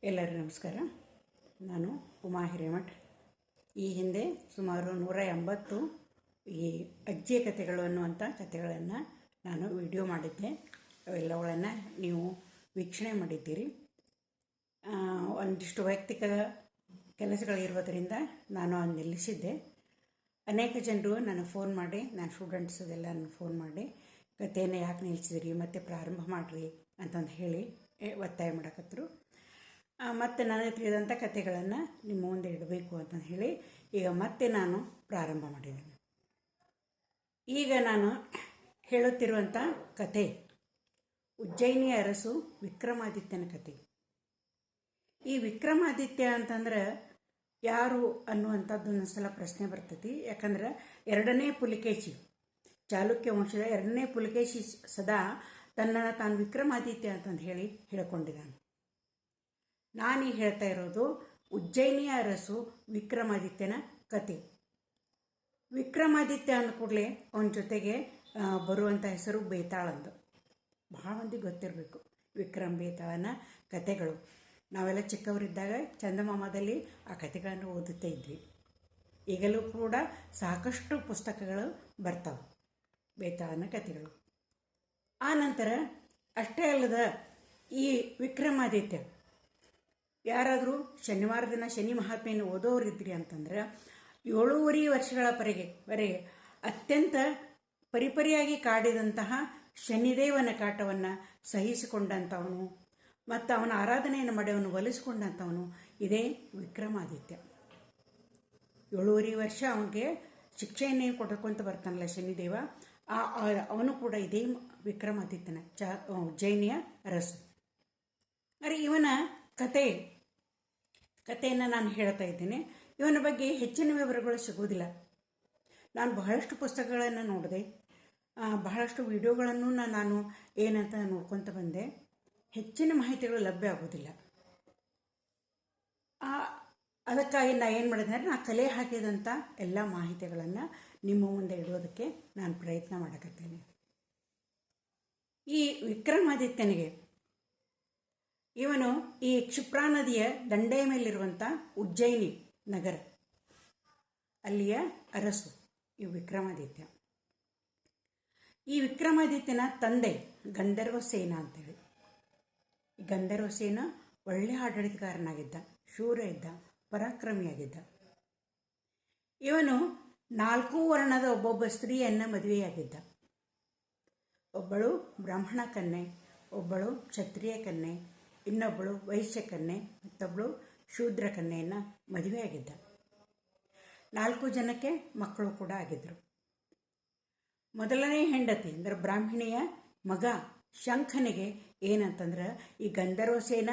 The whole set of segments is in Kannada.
ಎಲ್ಲರಿಗೂ ನಮಸ್ಕಾರ. ನಾನು ಉಮಾ ಹಿರೇಮಠ್. ಈ ಹಿಂದೆ ಸುಮಾರು 180 ಈ ಅಜ್ಜಿಯ ಕಥೆಗಳು ಅನ್ನುವಂಥ ಕಥೆಗಳನ್ನು ನಾನು ವಿಡಿಯೋ ಮಾಡಿದ್ದೆ. ಅವೆಲ್ಲವುಗಳನ್ನು ನೀವು ವೀಕ್ಷಣೆ ಮಾಡಿದ್ದೀರಿ. ಒಂದಿಷ್ಟು ವೈಯಕ್ತಿಕ ಕೆಲಸಗಳಿರೋದರಿಂದ ನಾನು ಅದನ್ನು ನಿಲ್ಲಿಸಿದ್ದೆ. ಅನೇಕ ಜನರು ನನಗೆ ಫೋನ್ ಮಾಡಿ, ನನ್ನ ಸ್ಟೂಡೆಂಟ್ಸ್ ಅದೆಲ್ಲ ನನಗೆ ಫೋನ್ ಮಾಡಿ ಕಥೆಯನ್ನು ಯಾಕೆ ನಿಲ್ಲಿಸಿದ್ರಿ, ಮತ್ತೆ ಪ್ರಾರಂಭ ಮಾಡಿರಿ ಅಂತಂದು ಹೇಳಿ ಒತ್ತಾಯ ಮಾಡಕತ್ತರು. ಮತ್ತು ನನಗೆ ತಿಳಿದಂಥ ಕಥೆಗಳನ್ನು ನಿಮ್ಮ ಮುಂದೆ ಇಡಬೇಕು ಅಂತ ಹೇಳಿ ಈಗ ಮತ್ತೆ ನಾನು ಪ್ರಾರಂಭ ಮಾಡಿದ್ದೇನೆ. ಈಗ ನಾನು ಹೇಳುತ್ತಿರುವಂಥ ಕಥೆ ಉಜ್ಜಯಿನಿಯ ಅರಸು ವಿಕ್ರಮಾದಿತ್ಯನ ಕಥೆ. ಈ ವಿಕ್ರಮಾದಿತ್ಯ ಅಂತಂದ್ರೆ ಯಾರು ಅನ್ನುವಂಥದ್ದು ಒಂದೊಂದ್ಸಲ ಪ್ರಶ್ನೆ ಬರ್ತೈತಿ. ಯಾಕಂದ್ರೆ ಎರಡನೇ ಪುಲಿಕೇಶಿ, ಚಾಲುಕ್ಯ ವಂಶದ ಎರಡನೇ ಪುಲಿಕೇಶಿ ಸದಾ ತನ್ನನ್ನು ತಾನು ವಿಕ್ರಮಾದಿತ್ಯ ಅಂತಂದು ಹೇಳಿ ಹೇಳ್ಕೊಂಡಿದ್ದಾನೆ. ನಾನೀಗ ಹೇಳ್ತಾ ಇರೋದು ಉಜ್ಜಯಿನಿಯ ಅರಸು ವಿಕ್ರಮಾದಿತ್ಯನ ಕತೆ. ವಿಕ್ರಮಾದಿತ್ಯ ಅಂದ ಕೂಡಲೇ ಅವನ ಜೊತೆಗೆ ಬರುವಂಥ ಹೆಸರು ಬೇತಾಳಂದು. ಭಾಳ ಮಂದಿ ಗೊತ್ತಿರಬೇಕು ವಿಕ್ರಮ್ ಬೇತಾಳನ ಕತೆಗಳು. ನಾವೆಲ್ಲ ಚಿಕ್ಕವರಿದ್ದಾಗ ಚಂದಮಾಮದಲ್ಲಿ ಆ ಕತೆಗಳನ್ನು ಓದುತ್ತಾ ಇದ್ವಿ. ಈಗಲೂ ಕೂಡ ಸಾಕಷ್ಟು ಪುಸ್ತಕಗಳು ಬರ್ತಾವೆ ಬೇತಾಳನ ಕತೆಗಳು. ಆ ನಂತರ ಅಷ್ಟೇ ಅಲ್ಲದ ಈ ವಿಕ್ರಮಾದಿತ್ಯ ಯಾರಾದರೂ ಶನಿವಾರ ದಿನ ಶನಿ ಮಹಾತ್ಮೆಯನ್ನು ಓದೋರಿದ್ರಿ ಅಂತಂದ್ರೆ 7.5 ವರ್ಷಗಳವರೆಗೆ ಅತ್ಯಂತ ಪರಿಪರಿಯಾಗಿ ಕಾಡಿದಂತಹ ಶನಿದೇವನ ಕಾಟವನ್ನು ಸಹಿಸಿಕೊಂಡಂಥವನು ಮತ್ತು ಅವನ ಆರಾಧನೆಯನ್ನು ಮಾಡಿ ಅವನು ಒಲಿಸ್ಕೊಂಡಂಥವನು ಇದೇ ವಿಕ್ರಮಾದಿತ್ಯ. 7.5 ವರ್ಷ ಅವನಿಗೆ ಶಿಕ್ಷೆಯನ್ನೇನು ಕೊಡ್ಕೊಂತ ಬರ್ತಾನಲ್ಲ ಶನಿದೇವ, ಅವನು ಕೂಡ ಇದೇ ವಿಕ್ರಮಾದಿತ್ಯನ ಉಜ್ಜಯಿನಿಯ ಅರಸು. ಅರೆ ಇವನ ಕಥೆಯನ್ನು ನಾನು ಹೇಳ್ತಾ ಇದ್ದೇನೆ. ಇವನ ಬಗ್ಗೆ ಹೆಚ್ಚಿನ ವಿವರಗಳು ಸಿಗೋದಿಲ್ಲ. ನಾನು ಬಹಳಷ್ಟು ಪುಸ್ತಕಗಳನ್ನು ನೋಡಿದೆ, ಬಹಳಷ್ಟು ವಿಡಿಯೋಗಳನ್ನು ನಾನು ಏನಂತ ನೋಡ್ಕೊತ ಬಂದೆ. ಹೆಚ್ಚಿನ ಮಾಹಿತಿಗಳು ಲಭ್ಯ ಆಗೋದಿಲ್ಲ. ಅದಕ್ಕಾಗಿ ನಾನು ಏನು ಮಾಡಿದೆ ಅಂದರೆ ನಾನು ಕಲೆ ಹಾಕಿದಂಥ ಎಲ್ಲ ಮಾಹಿತಿಗಳನ್ನು ನಿಮ್ಮ ಮುಂದೆ ಇಡೋದಕ್ಕೆ ನಾನು ಪ್ರಯತ್ನ ಮಾಡಕತ್ತೇನೆ. ಈ ವಿಕ್ರಮಾದಿತ್ಯನಿಗೆ ಇವನು ಈ ಕ್ಷಿಪ್ರಾ ನದಿಯ ದಂಡೆಯ ಮೇಲಿರುವಂಥ ಉಜ್ಜಯಿನಿ ನಗರ, ಅಲ್ಲಿಯ ಅರಸು ಈ ವಿಕ್ರಮಾದಿತ್ಯ. ಈ ವಿಕ್ರಮಾದಿತ್ಯನ ತಂದೆ ಗಂಧರ್ವಸೇನ ಅಂತೇಳಿ. ಈ ಗಂಧರ್ವಸೇನ ಒಳ್ಳೆಯ ಆಡಳಿತಗಾರನಾಗಿದ್ದ, ಶೂರ ಇದ್ದ, ಪರಾಕ್ರಮಿಯಾಗಿದ್ದ. ಇವನು 4 ವರ್ಣದ ಒಬ್ಬೊಬ್ಬ ಸ್ತ್ರೀಯನ್ನು ಮದುವೆಯಾಗಿದ್ದ. ಒಬ್ಬಳು ಬ್ರಾಹ್ಮಣ ಕನ್ಯೆ, ಒಬ್ಬಳು ಕ್ಷತ್ರಿಯ ಕನ್ಯೆ, ಇನ್ನೊಬ್ಬಳು ವೈಶ್ಯ ಕನ್ಯೆ, ಮತ್ತೊಬ್ಬಳು ಶೂದ್ರ ಕನ್ಯೆಯನ್ನು ಮದುವೆಯಾಗಿದ್ದ. 4 ಜನಕ್ಕೆ ಮಕ್ಕಳು ಕೂಡ ಆಗಿದ್ದರು. ಮೊದಲನೇ ಹೆಂಡತಿ ಅಂದರೆ ಬ್ರಾಹ್ಮಣಿಯ ಮಗ ಶಂಖನಿಗೆ ಏನಂತಂದ್ರೆ ಈ ಗಂಧರ್ವಸೇನ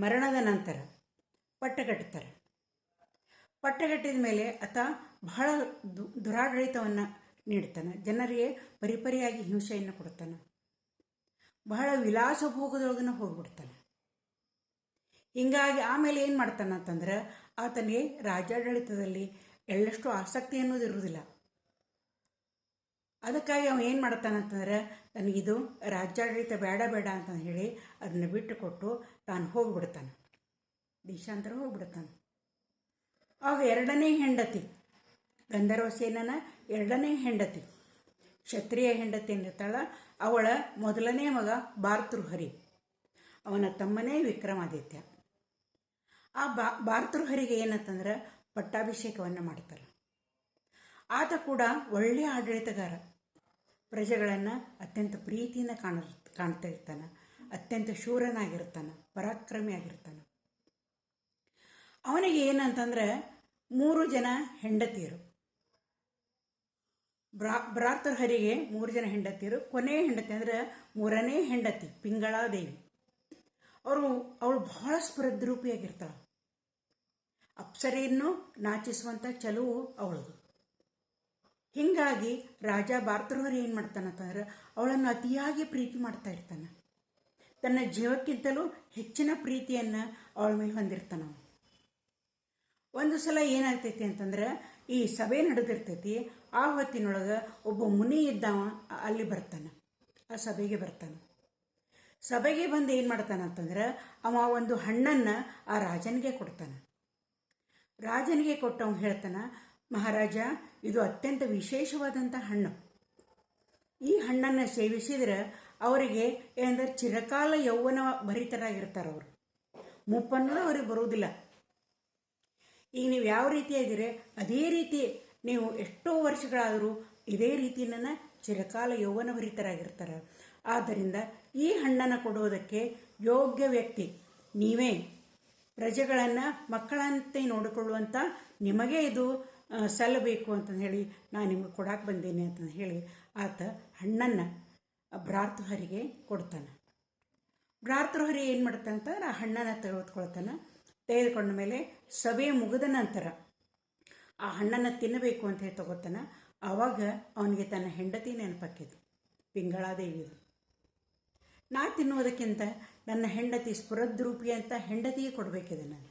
ಮರಣದ ನಂತರ ಪಟ್ಟಗಟ್ಟುತ್ತಾರೆ. ಪಟ್ಟಗಟ್ಟಿದ ಮೇಲೆ ಆತ ಬಹಳ ದುರಾಡಳಿತವನ್ನು ನೀಡ್ತಾನೆ, ಜನರಿಗೆ ಪರಿಪರಿಯಾಗಿ ಹಿಂಸೆಯನ್ನು ಕೊಡ್ತಾನೆ, ಬಹಳ ವಿಲಾಸ ಭೋಗದೊಳಗನ ಹೋಗ್ಬಿಡ್ತಾನೆ. ಹೀಗಾಗಿ ಆಮೇಲೆ ಏನು ಮಾಡ್ತಾನೆ ಅಂತಂದ್ರೆ ಆತನಿಗೆ ರಾಜ್ಯಾಡಳಿತದಲ್ಲಿ ಎಳ್ಳಷ್ಟು ಆಸಕ್ತಿ ಅನ್ನೋದು ಇರುವುದಿಲ್ಲ. ಅದಕ್ಕಾಗಿ ಅವನು ಏನು ಮಾಡ್ತಾನಂತಂದ್ರೆ ನನಗಿದು ರಾಜ್ಯಾಡಳಿತ ಬೇಡ ಅಂತ ಹೇಳಿ ಅದನ್ನು ಬಿಟ್ಟುಕೊಟ್ಟು ತಾನು ಹೋಗಿಬಿಡ್ತಾನೆ, ದೇಶಾಂತರ ಹೋಗ್ಬಿಡ್ತಾನೆ. ಆಗ ಎರಡನೇ ಹೆಂಡತಿ, ಗಂಧರ್ವಸೇನನ ಎರಡನೇ ಹೆಂಡತಿ, ಕ್ಷತ್ರಿಯ ಹೆಂಡತಿ ಏನಿರ್ತಾಳ ಅವಳ ಮೊದಲನೇ ಮಗ ಭಾರ್ತೃಹರಿ, ಅವನ ತಮ್ಮನೇ ವಿಕ್ರಮಾದಿತ್ಯ. ಆ ಭಾರ್ತೃಹರಿಗೆ ಏನಂತಂದ್ರೆ ಪಟ್ಟಾಭಿಷೇಕವನ್ನು ಮಾಡ್ತಾರೆ. ಆತ ಕೂಡ ಒಳ್ಳೆಯ ಆಡಳಿತಗಾರ, ಪ್ರಜೆಗಳನ್ನು ಅತ್ಯಂತ ಪ್ರೀತಿಯಿಂದ ಕಾಣ್ತಾ ಇರ್ತಾನೆ, ಅತ್ಯಂತ ಶೂರನಾಗಿರ್ತಾನೆ, ಪರಾಕ್ರಮಿಯಾಗಿರ್ತಾನೆ. ಅವನಿಗೆ ಏನಂತಂದ್ರೆ 3 ಜನ ಹೆಂಡತಿಯರು. ಭ್ರಾತೃಹರಿಗೆ 3 ಜನ ಹೆಂಡತಿಯರು. ಕೊನೆಯ ಹೆಂಡತಿ ಅಂದರೆ 3ನೇ ಹೆಂಡತಿ ಪಿಂಗಳಾದೇವಿ, ಅವಳು ಬಹಳ ಸ್ಪೃದ್ರೂಪಿಯಾಗಿರ್ತಾಳೆ. ಅಪ್ಸರೆಯನ್ನು ನಾಚಿಸುವಂಥ ಚಲುವು ಅವಳದು. ಹೀಗಾಗಿ ರಾಜ ಭಾರ್ತೃಹರಿ ಏನು ಮಾಡ್ತಾನಂತಂದ್ರೆ ಅವಳನ್ನು ಅತಿಯಾಗಿ ಪ್ರೀತಿ ಮಾಡ್ತಾ ಇರ್ತಾನೆ. ತನ್ನ ಜೀವಕ್ಕಿಂತಲೂ ಹೆಚ್ಚಿನ ಪ್ರೀತಿಯನ್ನು ಅವಳ ಮೇಲೆ ಹೊಂದಿರ್ತಾನ. ಒಂದು ಸಲ ಏನಾಗ್ತೈತಿ ಅಂತಂದ್ರೆ ಈ ಸಭೆ ನಡೆದಿರ್ತೈತಿ. ಆ ಹೊತ್ತಿನೊಳಗೆ ಒಬ್ಬ ಮುನಿ ಇದ್ದವ ಅಲ್ಲಿ ಬರ್ತಾನೆ, ಆ ಸಭೆಗೆ ಬರ್ತಾನೆ. ಸಭೆಗೆ ಬಂದು ಏನು ಮಾಡ್ತಾನಂತಂದ್ರೆ ಅವ ಒಂದು ಹಣ್ಣನ್ನು ಆ ರಾಜನಿಗೆ ಕೊಡ್ತಾನೆ. ರಾಜನಿಗೆ ಕೊಟ್ಟು ಅವ್ನು ಹೇಳ್ತಾನೆ, ಮಹಾರಾಜ, ಇದು ಅತ್ಯಂತ ವಿಶೇಷವಾದಂಥ ಹಣ್ಣು. ಈ ಹಣ್ಣನ್ನು ಸೇವಿಸಿದ್ರೆ ಅವರಿಗೆ ಏನಂದ್ರೆ ಚಿರಕಾಲ ಯೌವನ ಭರಿತರಾಗಿರ್ತಾರೆ. ಅವರು ಮುಪ್ಪನ್ನೋದು ಅವ್ರಿಗೆ ಬರುವುದಿಲ್ಲ. ಈಗ ನೀವು ಯಾವ ರೀತಿ ಇದ್ದೀರಿ ಅದೇ ರೀತಿ ನೀವು ಎಷ್ಟೋ ವರ್ಷಗಳಾದರೂ ಇದೇ ರೀತಿಯನ್ನು ಚಿರಕಾಲ ಯೌವನ ಭರಿತರಾಗಿರ್ತಾರೆ. ಆದ್ದರಿಂದ ಈ ಹಣ್ಣನ್ನು ಕೊಡುವುದಕ್ಕೆ ಯೋಗ್ಯ ವ್ಯಕ್ತಿ ನೀವೇ. ಪ್ರಜೆಗಳನ್ನು ಮಕ್ಕಳಂತೆ ನೋಡಿಕೊಳ್ಳುವಂಥ ನಿಮಗೆ ಇದು ಸಲ್ಲಬೇಕು ಅಂತಂದು ಹೇಳಿ ನಾನು ನಿಮಗೆ ಕೊಡಕ್ಕೆ ಬಂದೇನೆ ಅಂತಂದು ಹೇಳಿ ಆತ ಹಣ್ಣನ್ನು ಭ್ರಾತೃಹರಿಗೆ ಕೊಡ್ತಾನೆ. ಭ್ರಾತೃಹರಿ ಏನು ಮಾಡ್ತಾನೆ ಅಂತಂದ್ರೆ ಆ ಹಣ್ಣನ್ನು ತೆಗೆದುಕೊಳ್ತಾನೆ. ತೆಗೆದುಕೊಂಡ ಮೇಲೆ ಸಭೆ ಮುಗಿದ ನಂತರ ಆ ಹಣ್ಣನ್ನು ತಿನ್ನಬೇಕು ಅಂತ ಹೇಳಿ ತಗೋತಾನೆ. ಆವಾಗ ಅವನಿಗೆ ತನ್ನ ಹೆಂಡತಿ ನೆನಪಾಕಿದ್ದು, ಪಿಂಗಳಾದೇವಿದು. ನಾ ತಿನ್ನುವುದಕ್ಕಿಂತ ನನ್ನ ಹೆಂಡತಿ ಸ್ಫುರದ್ರೂಪಿ ಅಂತ ಹೆಂಡತಿಗೆ ಕೊಡಬೇಕಿದೆ. ನಾನು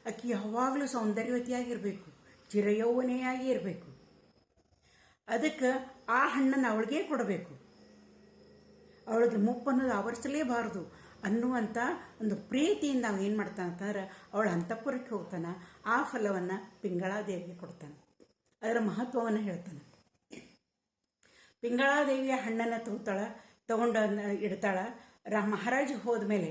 ಆಕೆ ಯಾವಾಗಲೂ ಸೌಂದರ್ಯವತಿಯಾಗಿರಬೇಕು, ಚಿರಯೌವನೆಯಾಗಿ ಇರಬೇಕು. ಅದಕ್ಕೆ ಆ ಹಣ್ಣನ್ನು ಅವಳಿಗೆ ಕೊಡಬೇಕು, ಅವಳಿಗೆ ಮುಪ್ಪನ್ನೋದು ಆವರಿಸಲೇಬಾರದು ಅನ್ನುವಂಥ ಒಂದು ಪ್ರೀತಿಯಿಂದ ಅವನು ಏನು ಮಾಡ್ತಾನೆ ಅಂತಂದ್ರೆ ಅವಳ ಅಂತಃಪುರಕ್ಕೆ ಹೋಗ್ತಾನೆ. ಆ ಫಲವನ್ನು ಪಿಂಗಳಾದೇವಿಗೆ ಕೊಡ್ತಾನೆ. ಅದರ ಮಹತ್ವವನ್ನು ಹೇಳ್ತಾನೆ. ಪಿಂಗಳಾದೇವಿಯ ಹಣ್ಣನ್ನು ತಗೊಂಡು ಇಡ್ತಾಳೆ. ಮಹಾರಾಜ ಹೋದ ಮೇಲೆ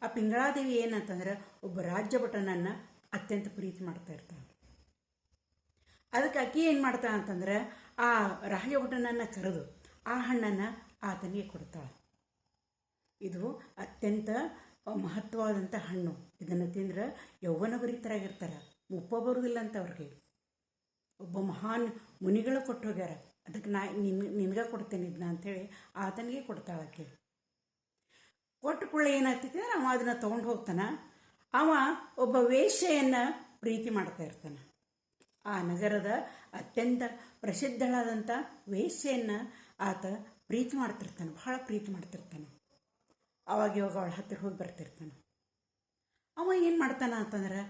ಆ ಪಿಂಗಳಾದೇವಿ ಏನಂತಂದ್ರೆ ಒಬ್ಬ ರಾಜ್ಯ ಭಟನನ್ನು ಅತ್ಯಂತ ಪ್ರೀತಿ ಮಾಡ್ತಾ ಇರ್ತಾಳೆ. ಅದಕ್ಕೆ ಅಕ್ಕಿ ಏನು ಮಾಡ್ತಾಳೆ ಅಂತಂದ್ರೆ ಆ ರಾಜಭಟನನ್ನು ಕರೆದು ಆ ಹಣ್ಣನ್ನು ಆತನಿಗೆ ಕೊಡ್ತಾಳೆ. ಇದು ಅತ್ಯಂತ ಮಹತ್ವವಾದಂಥ ಹಣ್ಣು. ಇದನ್ನು ತಿಂದ್ರೆ ಯೌವನ ಭರಿತರಾಗಿರ್ತಾರೆ, ಮುಪ್ಪ ಬರುವುದಿಲ್ಲ ಅಂತ ಅವ್ರಿಗೆ. ಒಬ್ಬ ಮಹಾನ್ ಮುನಿಗಳು ಕೊಟ್ಟು ಹೋಗ್ಯಾರ, ಅದಕ್ಕೆ ನಿನಗೆ ಕೊಡ್ತೇನೆ ಇದನ್ನ ಅಂಥೇಳಿ ಆತನಿಗೆ ಕೊಡ್ತಾಳಕ್ಕೆ. ಕೊಟ್ಟ ಕೂಡಲೇ ಏನಾಗ್ತೈತಿ ಅಂದ್ರೆ ಅವ ಅದನ್ನು ತೊಗೊಂಡು ಹೋಗ್ತಾನೆ. ಅವ ಒಬ್ಬ ವೇಶ್ಯೆಯನ್ನು ಪ್ರೀತಿ ಮಾಡ್ತಾ ಇರ್ತಾನೆ. ಆ ನಗರದ ಅತ್ಯಂತ ಪ್ರಸಿದ್ಧಳಾದಂಥ ವೇಶ್ಯೆಯನ್ನು ಆತ ಪ್ರೀತಿ ಮಾಡ್ತಿರ್ತಾನೆ, ಬಹಳ ಪ್ರೀತಿ ಮಾಡ್ತಿರ್ತಾನೆ. ಅವಾಗ ಇವಾಗ ಅವಳ ಹತ್ತಿರ ಹೋಗಿ ಬರ್ತಿರ್ತಾನೆ. ಅವ ಏನು ಮಾಡ್ತಾನೆ ಅಂತಂದ್ರೆ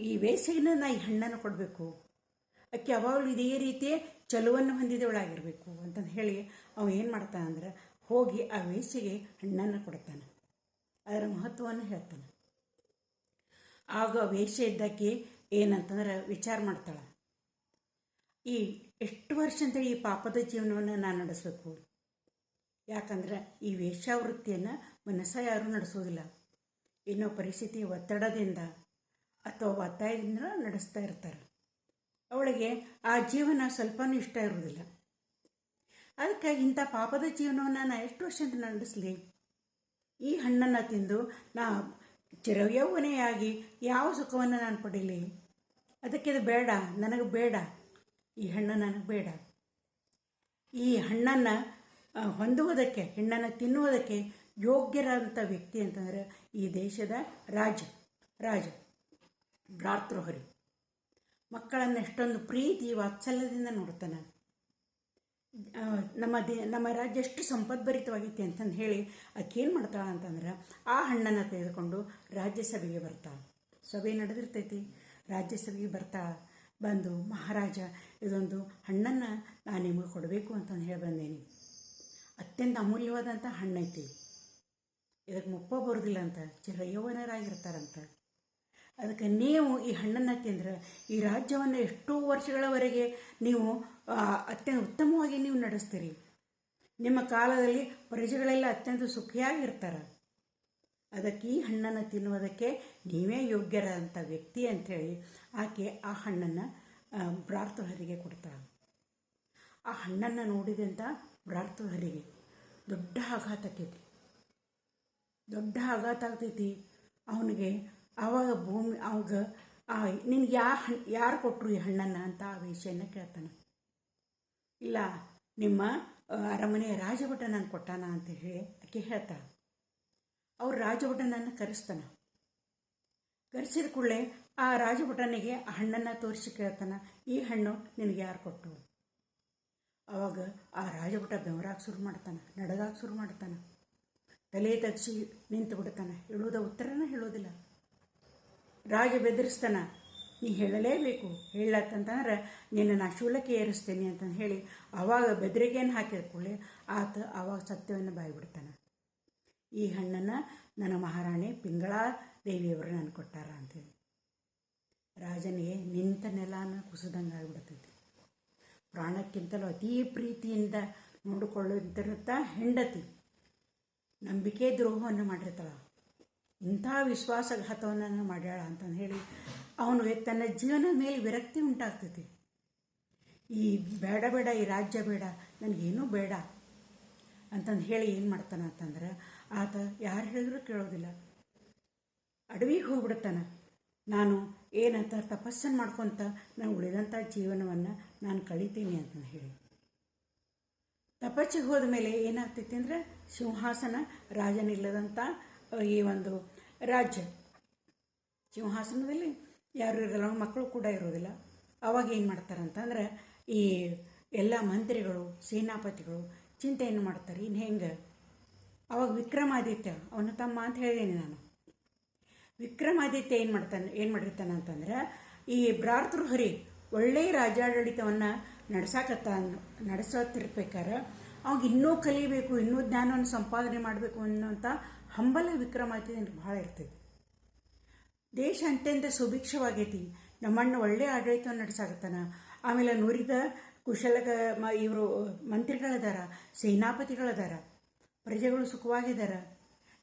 ಈ ವೇಶ್ಯೆಗೆ ನಾ ಈ ಹಣ್ಣನ್ನು ಕೊಡಬೇಕು, ಆಕೆ ಯಾವಾಗಲೂ ಇದೇ ರೀತಿ ಚಲುವನ್ನು ಹೊಂದಿದವಳಾಗಿರಬೇಕು ಅಂತಂದು ಹೇಳಿ ಅವ ಏನು ಮಾಡ್ತಾನೆ ಅಂದ್ರೆ ಹೋಗಿ ಆ ವೇಶ್ಯೆಗೆ ಹಣ್ಣನ್ನು ಕೊಡ್ತಾನೆ. ಅದರ ಮಹತ್ವವನ್ನು ಹೇಳ್ತಾನೆ. ಆಗ ವೇಶ್ಯೆ ಇದ್ದಕ್ಕೆ ಏನಂತಂದ್ರೆ ವಿಚಾರ ಮಾಡ್ತಾಳೆ, ಈ ಎಷ್ಟು ವರ್ಷ ಅಂತೇಳಿ ಈ ಪಾಪದ ಜೀವನವನ್ನು ನಾನು ನಡೆಸಬೇಕು. ಯಾಕಂದ್ರೆ ಈ ವೇಶ್ಯಾವೃತ್ತಿಯನ್ನು ಮನಸ್ಸ ಯಾರೂ ನಡೆಸೋದಿಲ್ಲ. ಏನೋ ಪರಿಸ್ಥಿತಿ ಒತ್ತಡದಿಂದ ಅಥವಾ ಒತ್ತಾಯದಿಂದ ನಡೆಸ್ತಾ ಇರ್ತಾರೆ. ಅವಳಿಗೆ ಆ ಜೀವನ ಸ್ವಲ್ಪನೂ ಇಷ್ಟ ಇರುವುದಿಲ್ಲ. ಅದಕ್ಕೆ ಇಂಥ ಪಾಪದ ಜೀವನವನ್ನು ನಾನು ಎಷ್ಟು ವರ್ಷ ಅಂತ ನಡೆಸಲಿ? ಈ ಹಣ್ಣನ್ನು ತಿಂದು ನಾ ಚಿರಯೌವನೆಯಾಗಿ ಯಾವ ಸುಖವನ್ನು ನಾನು ಪಡೀಲಿ? ಅದಕ್ಕೆ ಇದು ಬೇಡ, ನನಗೆ ಬೇಡ, ಈ ಹಣ್ಣು ನನಗೆ ಬೇಡ. ಈ ಹಣ್ಣನ್ನು ಹೊಂದುವುದಕ್ಕೆ, ಹಣ್ಣನ್ನು ತಿನ್ನುವುದಕ್ಕೆ ಯೋಗ್ಯರಾದಂಥ ವ್ಯಕ್ತಿ ಅಂತಂದರೆ ಈ ದೇಶದ ರಾಜ ಭ್ರಾತೃಹರಿ. ಮಕ್ಕಳನ್ನು ಎಷ್ಟೊಂದು ಪ್ರೀತಿ ವಾತ್ಸಲ್ಯದಿಂದ ನೋಡ್ತಾನೆ. ನಮ್ಮ ರಾಜ್ಯ ಎಷ್ಟು ಸಂಪದ್ಭರಿತವಾಗೈತಿ ಅಂತಂದು ಹೇಳಿ ಆಕೆ ಏನು ಮಾಡ್ತಾಳೆ ಅಂತಂದ್ರೆ ಆ ಹಣ್ಣನ್ನು ತೆಗೆದುಕೊಂಡು ರಾಜ್ಯಸಭೆಗೆ ಬರ್ತಾಳೆ. ಸಭೆ ನಡೆದಿರ್ತೈತಿ, ರಾಜ್ಯಸಭೆಗೆ ಬರ್ತಾಳೆ. ಬಂದು ಮಹಾರಾಜ, ಇದೊಂದು ಹಣ್ಣನ್ನು ನಾನು ನಿಮಗೆ ಕೊಡಬೇಕು ಅಂತಂದು ಹೇಳಿ ಬಂದೇನಿ. ಅತ್ಯಂತ ಅಮೂಲ್ಯವಾದಂಥ ಹಣ್ಣೈತಿ, ಇದಕ್ಕೆ ಮುಪ್ಪ ಬರೋದಿಲ್ಲ ಅಂತ, ಚಿರಯೌವನರಾಗಿರ್ತಾರಂತ. ಅದಕ್ಕೆ ನೀವು ಈ ಹಣ್ಣನ್ನು ತಿಂದರೆ ಈ ರಾಜ್ಯವನ್ನು ಎಷ್ಟೋ ವರ್ಷಗಳವರೆಗೆ ನೀವು ಅತ್ಯಂತ ಉತ್ತಮವಾಗಿ ನೀವು ನಡೆಸ್ತೀರಿ. ನಿಮ್ಮ ಕಾಲದಲ್ಲಿ ಪ್ರಜೆಗಳೆಲ್ಲ ಅತ್ಯಂತ ಸುಖಿಯಾಗಿರ್ತಾರೆ. ಅದಕ್ಕೆ ಈ ಹಣ್ಣನ್ನು ತಿನ್ನುವುದಕ್ಕೆ ನೀವೇ ಯೋಗ್ಯರಾದಂಥ ವ್ಯಕ್ತಿ ಅಂಥೇಳಿ ಆಕೆ ಆ ಹಣ್ಣನ್ನು ಭ್ರಾತೃಹರಿಗೆ ಕೊಡ್ತಾಳೆ. ಆ ಹಣ್ಣನ್ನು ನೋಡಿದಂಥ ಭ್ರಾತೃಹರಿಗೆ ದೊಡ್ಡ ಆಘಾತ ಆಗ್ತೈತಿ. ಅವನಿಗೆ ಆವಾಗ ಅವಾಗ ನಿನ್ಗೆ ಯಾರು ಕೊಟ್ಟರು ಈ ಹಣ್ಣನ್ನು ಅಂತ ಆ ವೇಶ್ಯೆಯನ್ನು ಕೇಳ್ತಾನೆ. ಇಲ್ಲ, ನಿಮ್ಮ ಅರಮನೆಯ ರಾಜಭಟನನ್ನು ಕೊಟ್ಟಾನ ಅಂತ ಹೇಳಿ ಆಕೆ ಹೇಳ್ತಾಳೆ. ಅವ್ರು ರಾಜಭಟನನ್ನು ಕರೆಸ್ತಾನೆ. ಕರೆಸಿದ ಕೂಡಲೇ ಆ ರಾಜಭಟನಿಗೆ ಆ ಹಣ್ಣನ್ನು ತೋರಿಸಿ ಕೇಳ್ತಾನೆ, ಈ ಹಣ್ಣು ನಿನಗೆ ಯಾರು ಕೊಟ್ಟರು? ಆವಾಗ ಆ ರಾಜಭಟ ಬೆವರಾಗ ಶುರು ಮಾಡ್ತಾನೆ, ನಡಗಾಗ ಶುರು ಮಾಡ್ತಾನೆ, ತಲೆ ತಗ್ಸಿ ನಿಂತು ಬಿಡ್ತಾನೆ, ಹೇಳೋದ ಉತ್ತರನ ಹೇಳೋದಿಲ್ಲ. ರಾಜ ಬೆದರಿಸ್ತಾನೆ, ನೀ ಹೇಳಲೇಬೇಕು. ಹೇಳತ್ತಂತಂದ್ರೆ ನಿನ್ನ ನಾ ಶೂಲಕ್ಕೆ ಏರಿಸ್ತೇನೆ ಅಂತಂದು ಹೇಳಿ ಆವಾಗ ಬೆದರಿಕೆಯನ್ನು ಹಾಕಿದ ಕೂಡಲೇ ಆತ ಆವಾಗ ಸತ್ಯವನ್ನು ಬಾಯ್ಬಿಡ್ತಾನೆ. ಈ ಹಣ್ಣನ್ನು ನನ್ನ ಮಹಾರಾಣಿ ಪಿಂಗಳಾ ದೇವಿಯವರು ನನಗೆ ಕೊಟ್ಟಾರ ಅಂತೇಳಿ ರಾಜನಿಗೆ ನಿಂತ ನೆಲನ ಕುಸಿದಂಗೆ ಆಗಿಬಿಡ್ತೈತಿ. ಪ್ರಾಣಕ್ಕಿಂತಲೂ ಅತೀ ಪ್ರೀತಿಯಿಂದ ನೋಡಿಕೊಳ್ಳುವಂತಿರುತ್ತ ಹೆಂಡತಿ ನಂಬಿಕೆ ದ್ರೋಹವನ್ನು ಮಾಡಿರ್ತಾಳ. ಇಂಥ ವಿಶ್ವಾಸಘಾತವನ್ನು ಮಾಡ್ಯಾಳ ಅಂತಂದು ಹೇಳಿ ಅವನು ತನ್ನ ಜೀವನದ ಮೇಲೆ ವಿರಕ್ತಿ ಉಂಟಾಗ್ತೈತಿ. ಈ ಬೇಡ ಬೇಡ, ಈ ರಾಜ್ಯ ಬೇಡ, ನನಗೇನೂ ಬೇಡ ಅಂತಂದು ಹೇಳಿ ಏನು ಮಾಡ್ತಾನೆ ಅಂತಂದ್ರೆ ಆತ ಯಾರು ಹೇಳಿದ್ರು ಕೇಳೋದಿಲ್ಲ. ಅಡವಿಗೆ ಹೋಗ್ಬಿಡ್ತಾನೆ. ನಾನು ಏನಂತ ತಪಸ್ಸನ್ನು ಮಾಡ್ಕೊತ ನಾನು ಉಳಿದಂಥ ಜೀವನವನ್ನು ನಾನು ಕಳೀತೀನಿ ಅಂತಂದು ಹೇಳಿ ತಪಸ್ಸಿಗೆ ಹೋದ ಮೇಲೆ ಏನಾಗ್ತೈತಿ ಅಂದರೆ ಸಿಂಹಾಸನ ರಾಜನಿಲ್ಲದಂಥ ಈ ಒಂದು ರಾಜ್ಯ ಸಿಂಹಾಸನದಲ್ಲಿ ಯಾರು ಇರೋಲ್ಲ, ಮಕ್ಕಳು ಕೂಡ ಇರೋದಿಲ್ಲ. ಅವಾಗ ಏನು ಮಾಡ್ತಾರಂತಂದ್ರೆ ಈ ಎಲ್ಲ ಮಂತ್ರಿಗಳು ಸೇನಾಪತಿಗಳು ಚಿಂತೆಯನ್ನು ಮಾಡ್ತಾರೆ. ಇನ್ನು ಹೆಂಗೆ ಅವಾಗ ವಿಕ್ರಮಾದಿತ್ಯ ಅವನ ತಮ್ಮ ಅಂತ ಹೇಳಿದ್ದೀನಿ ನಾನು. ವಿಕ್ರಮಾದಿತ್ಯ ಏನು ಮಾಡಿರ್ತಾನೆ ಅಂತಂದ್ರೆ ಈ ಭ್ರಾತೃಹರಿ ಒಳ್ಳೆಯ ರಾಜ್ಯಾಡಳಿತವನ್ನು ನಡೆಸೋತಿರ್ಬೇಕಾದ್ರೆ ಅವಾಗ ಇನ್ನೂ ಕಲಿಬೇಕು, ಇನ್ನೂ ಜ್ಞಾನವನ್ನು ಸಂಪಾದನೆ ಮಾಡಬೇಕು ಅನ್ನೋಂಥ ಹಂಬಲ ವಿಕ್ರಮಾದಿತ್ಯನಿಗೆ ಭಾಳ ಇರ್ತೈತಿ. ದೇಶ ಅತ್ಯಂತ ಸುಭಿಕ್ಷವಾಗೈತಿ, ನಮ್ಮಣ್ಣ ಒಳ್ಳೆಯ ಆಡಳಿತವನ್ನು ನಡೆಸಾಕತ್ತಾನ. ಆಮೇಲೆ ನುರಿದ ಇವರು ಮಂತ್ರಿಗಳದಾರ, ಸೇನಾಪತಿಗಳದಾರ, ಪ್ರಜೆಗಳು ಸುಖವಾಗಿದ್ದಾರೆ,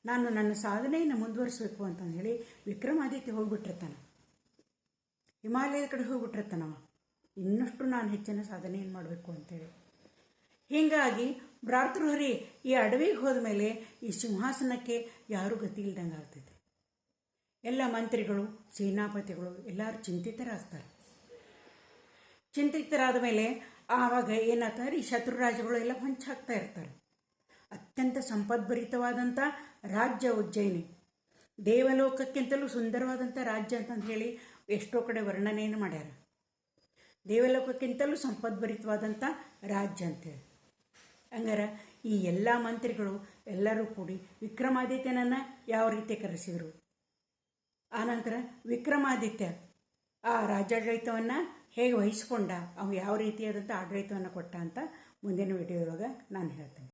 ನಾನು ನನ್ನ ಸಾಧನೆಯನ್ನು ಮುಂದುವರಿಸಬೇಕು ಅಂತಂದು ಹೇಳಿ ವಿಕ್ರಮಾದಿತ್ಯ ಹೋಗ್ಬಿಟ್ಟಿರ್ತಾನೆ. ಹಿಮಾಲಯದ ಕಡೆ ಹೋಗ್ಬಿಟ್ಟಿರ್ತಾನವ. ಇನ್ನಷ್ಟು ನಾನು ಹೆಚ್ಚಿನ ಸಾಧನೆಯನ್ನು ಮಾಡಬೇಕು ಅಂತೇಳಿ. ಹೀಗಾಗಿ ಭ್ರಾತೃಹರಿ ಈ ಅಡವಿಗೆ ಹೋದ ಮೇಲೆ ಈ ಸಿಂಹಾಸನಕ್ಕೆ ಯಾರೂ ಗತಿ ಇಲ್ದಂಗೆ ಆಗ್ತೈತೆ. ಎಲ್ಲ ಮಂತ್ರಿಗಳು ಸೇನಾಪತಿಗಳು ಎಲ್ಲರೂ ಚಿಂತಿತರಾಗ್ತಾರೆ. ಚಿಂತಿತರಾದ ಮೇಲೆ ಆವಾಗ ಏನಾಗ್ತಾರೆ, ಈ ಶತ್ರು ರಾಜ್ಯಗಳು ಎಲ್ಲ ಹೊಂಚಾಗ್ತಾ ಇರ್ತಾರೆ. ಅತ್ಯಂತ ಸಂಪದ್ಭರಿತವಾದಂಥ ರಾಜ್ಯ ಉಜ್ಜಯಿನಿ, ದೇವಲೋಕಕ್ಕಿಂತಲೂ ಸುಂದರವಾದಂಥ ರಾಜ್ಯ ಅಂತಂದು ಹೇಳಿ ಎಷ್ಟೋ ಕಡೆ ವರ್ಣನೆಯನ್ನು ಮಾಡ್ಯಾರ. ದೇವಲೋಕಕ್ಕಿಂತಲೂ ಸಂಪದ್ಭರಿತವಾದಂಥ ರಾಜ್ಯ ಅಂತೇಳಿ. ಹಂಗಾರೆ ಈ ಎಲ್ಲ ಮಂತ್ರಿಗಳು ಎಲ್ಲರೂ ಕೂಡಿ ವಿಕ್ರಮಾದಿತ್ಯನನ್ನು ಯಾವ ರೀತಿ ಕರೆಸಿದರು, ಆನಂತರ ವಿಕ್ರಮಾದಿತ್ಯ ಆ ರಾಜ್ಯಾಡಳಿತವನ್ನು ಹೇಗೆ ವಹಿಸ್ಕೊಂಡ, ಅವು ಯಾವ ರೀತಿಯಾದಂಥ ಆಡಳಿತವನ್ನು ಕೊಟ್ಟ ಅಂತ ಮುಂದಿನ ವಿಡಿಯೋದೊಳಗೆ ನಾನು ಹೇಳ್ತೇನೆ.